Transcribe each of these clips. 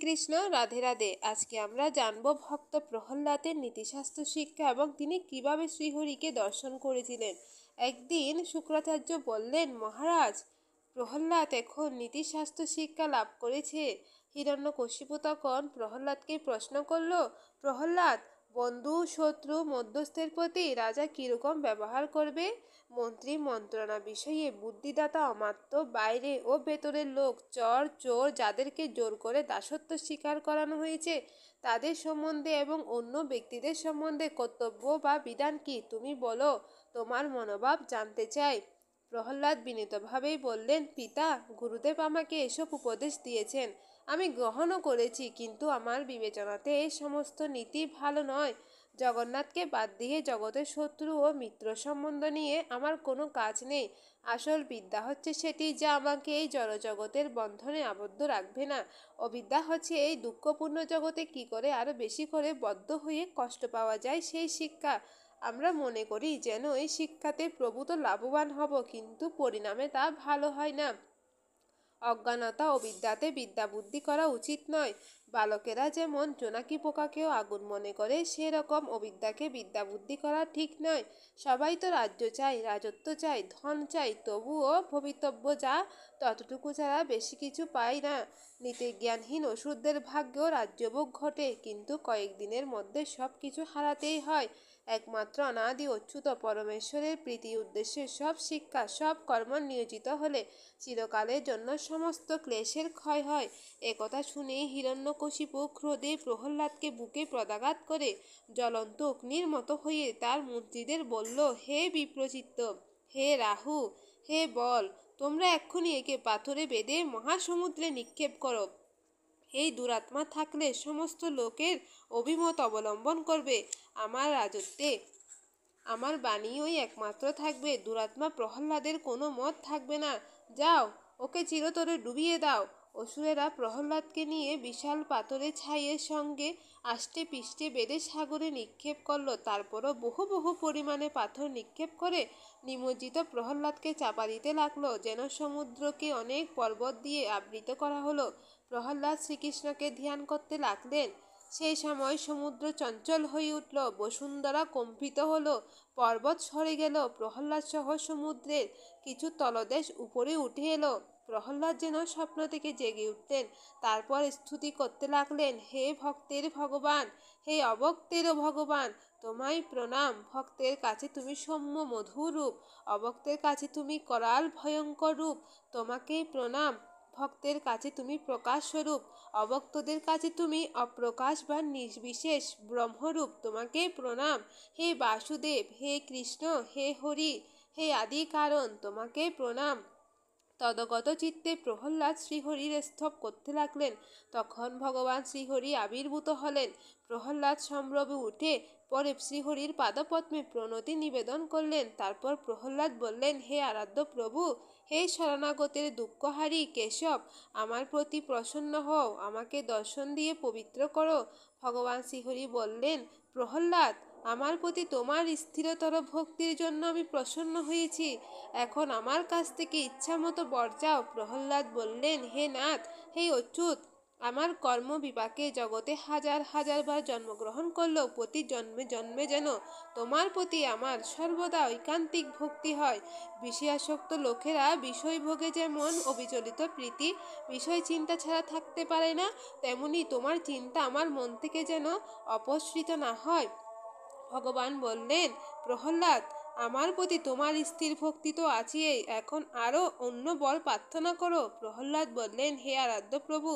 শ্রীকৃষ্ণ। রাধে রাধে। আজকে আমরা জানব ভক্ত প্রহ্লাদের নীতিশাস্ত্র শিক্ষা এবং তিনি কিভাবে শ্রীহরিকে দর্শন করেছিলেন। একদিন শুক্রাচার্য বললেন, মহারাজ, প্রহ্লাদ এখন নীতিশাস্ত্র শিক্ষা লাভ করেছে। হিরণ্যকশিপু তখন প্রহ্লাদকে প্রশ্ন করল, প্রহ্লাদ, বন্ধু শত্রু মধ্যস্থের প্রতি রাজা কিরকম ব্যবহার করবে? মন্ত্রী মন্ত্রণা বিষয়ে বুদ্ধিদাতা অমাত্য, বাইরে ও ভেতরের লোক, চর চোর যাদেরকে জোর করে দাসত্ব স্বীকার করানো হয়েছে তাদের সম্বন্ধে এবং অন্য ব্যক্তিদের সম্বন্ধে কর্তব্য বা বিধান কি? তুমি বলো, তোমার মনোভাব জানতে চাই। প্রহ্লাদ বিনীতভাবেই বললেন, পিতা, গুরুদেব আমাকে এসব উপদেশ দিয়েছেন, আমি গ্রহণও করেছি, কিন্তু আমার বিবেচনাতে এই সমস্ত নীতি ভালো নয়। জগন্নাথকে বাদ দিয়ে জগতের শত্রু ও মিত্র সম্বন্ধ নিয়ে আমার কোনো কাজ নেই। আসল বিদ্যা হচ্ছে সেটি যা আমাকে এই জড়জগতের বন্ধনে আবদ্ধ রাখবে না। অবিদ্যা হচ্ছে এই দুঃখপূর্ণ জগতে কি করে আরো বেশি করে বদ্ধ হয়ে কষ্ট পাওয়া যায় সেই শিক্ষা। আমরা মনে করি যেন এই শিক্ষাতে প্রভূত লাভবান হব, কিন্তু পরিণামে তা ভালো হয় না। অজ্ঞানতা ও বিদ্যাতে বিদ্যা বুদ্ধি করা উচিত নয়। বালকেরা যেমন জোনাকি পোকাকেও আগুন মনে করে, সেরকম অবিদ্যাকে বিদ্যা বুদ্ধি করা ঠিক নয়। সবাই তো রাজ্য চাই, রাজত্ব চাই, ধন চাই, তবুও ভবিতব্য যা ততটুকু ছাড়া বেশি কিছু পাই না। নীতিজ্ঞানহীন অসুরদের ভাগ্যেও রাজ্যভোগ ঘটে, কিন্তু কয়েকদিনের মধ্যে সব কিছু হারাতেই হয়। একমাত্র অনাদি অচ্যুত পরমেশ্বরের প্রীতি উদ্দেশ্যে সব শিক্ষা সব কর্ম নিয়োজিত হলে চিরকালের জন্য সমস্ত ক্লেশের ক্ষয় হয়। একথা শুনেই হিরণ্যকশিপু ক্রোধে প্রহ্লাদকে বুকে প্রদাঘাত করে জ্বলন্ত অগ্নির মতো হয়ে তার মন্ত্রীদের বলল, হে বিপ্রচিত্ত, হে রাহু, হে বল, তোমরা এক্ষুনি একে পাথরে বেঁধে মহাসমুদ্রে নিক্ষেপ করো। এই দুরাত্মা থাকলে সমস্ত লোকের অভিমত অবলম্বন করবে। আমার রাজত্বে আমার বাণীই একমাত্র থাকবে, দুরাত্মা প্রহ্লাদের কোনো মত থাকবে না। যাও, ওকে চিরতরে ডুবিয়ে দাও। অসুরেরা প্রহ্লাদকে নিয়ে বিশাল পাথরের ছাইয়ের সঙ্গে আষ্টে পিষ্টে বেঁধে সাগরে নিক্ষেপ করল। তারপরও বহু বহু পরিমাণে পাথর নিক্ষেপ করে নিমজ্জিত প্রহ্লাদকে চাপা দিতে লাগলো, যেন সমুদ্রকে অনেক পর্বত দিয়ে আবৃত করা হলো। প্রহ্লাদ শ্রীকৃষ্ণকে ধ্যান করতে লাগলেন। সেই সময় সমুদ্র চঞ্চল হয়ে উঠল, বসুন্ধরা কম্পিত হলো, পর্বত সরে গেল, প্রহ্লাদ সহ সমুদ্রের কিছু তলদেশ উপরে উঠে এলো। প্রহ্লাদ যেন স্বপ্ন থেকে জেগে উঠলেন। তারপর স্তুতি করতে লাগলেন, হে ভক্তের ভগবান, হে অভক্তেরও ভগবান, তোমায় প্রণাম। ভক্তের কাছে তুমি সৌম্য মধুর রূপ, অভক্তের কাছে তুমি করাল ভয়ঙ্কর রূপ। তোমাকেই প্রণাম। ভক্তের কাছে তুমি প্রকাশ স্বরূপ, অভক্তদের কাছে তুমি অপ্রকাশ বা নির্বিশেষ ব্রহ্মরূপ। তোমাকে প্রণাম। হে বাসুদেব, হে কৃষ্ণ, হে হরি, হে আদি কারণ, তোমাকে প্রণাম। তদগত চিত্তে প্রহ্লাদ শ্রীহরির স্তব করতে লাগলেন। তখন ভগবান শ্রীহরি আবির্ভূত হলেন। প্রহ্লাদ সম্ভ্রমে উঠে পরে শ্রীহরির পাদপদ্মে প্রণতি নিবেদন করলেন। তারপর প্রহ্লাদ বললেন, হে আরাধ্য প্রভু, হে শরণাগতের দুঃখহারী কেশব, আমার প্রতি প্রসন্ন হও, আমাকে দর্শন দিয়ে পবিত্র করো। ভগবান শ্রীহরি বললেন, প্রহ্লাদ, আমার প্রতি তোমার স্থিরতর ভক্তির জন্য আমি প্রসন্ন হয়েছি, এখন আমার কাছ থেকে ইচ্ছা মতো বর চাও। প্রহ্লাদ বললেন, হে নাথ, হে অচ্যুত, আমার কর্ম বিপাকে জগতে হাজার হাজার বার জন্মগ্রহণ করলেও প্রতি জন্মে জন্মে যেন তোমার প্রতি আমার সর্বদা ঐকান্তিক ভক্তি হয়। বিষয়াসক্ত লোকেরা বিষয় ভোগে যেমন অবিচলিত প্রীতি বিষয় চিন্তা ছাড়া থাকতে পারে না, তেমনি তোমার চিন্তা আমার মন থেকে যেন অপসৃত না হয়। ভগবান বললেন, প্রহ্লাদ, আমার প্রতি তোমার স্থির ভক্তি তো আছেই, এখন আরও অন্য বর প্রার্থনা করো। প্রহ্লাদ বললেন, হে আরাধ্য প্রভু,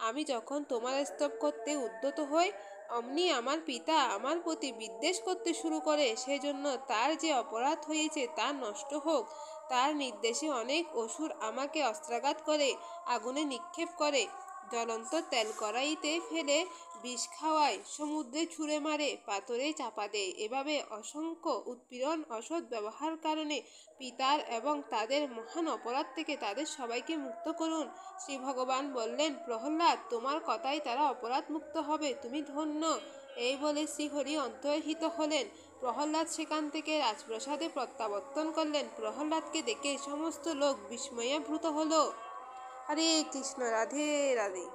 আমি যখন তোমার স্তব করতে উদ্যত হই, অমনি আমার পিতা আমার প্রতি বিদ্বেষ করতে শুরু করে। সেজন্য তার যে অপরাধ হয়েছে তা নষ্ট হোক। তার নির্দেশে অনেক অসুর আমাকে অস্ত্রাঘাত করে, আগুনে নিক্ষেপ করে, জ্বলন্ত তেল কড়াইতে ফেলে বিষ খাওয়ায়, সমুদ্রে ছুঁড়ে মারে, পাথরে চাপা দেয়। এভাবে অসংখ্য উৎপীড়ন অসৎ ব্যবহার কারণে পিতার এবং তাদের মহান অপরাধ থেকে তাদের সবাইকে মুক্ত করুন। শ্রী ভগবান বললেন, প্রহ্লাদ, তোমার কথাই তারা অপরাধ মুক্ত হবে, তুমি ধন্য। এই বলে শ্রীহরি অন্তর্হিত হলেন। প্রহ্লাদ সেখান থেকে রাজপ্রাসাদে প্রত্যাবর্তন করলেন। প্রহ্লাদকে দেখে সমস্ত লোক বিস্ময়াভূত হলো। হরে কৃষ্ণ। রাধে রাধে।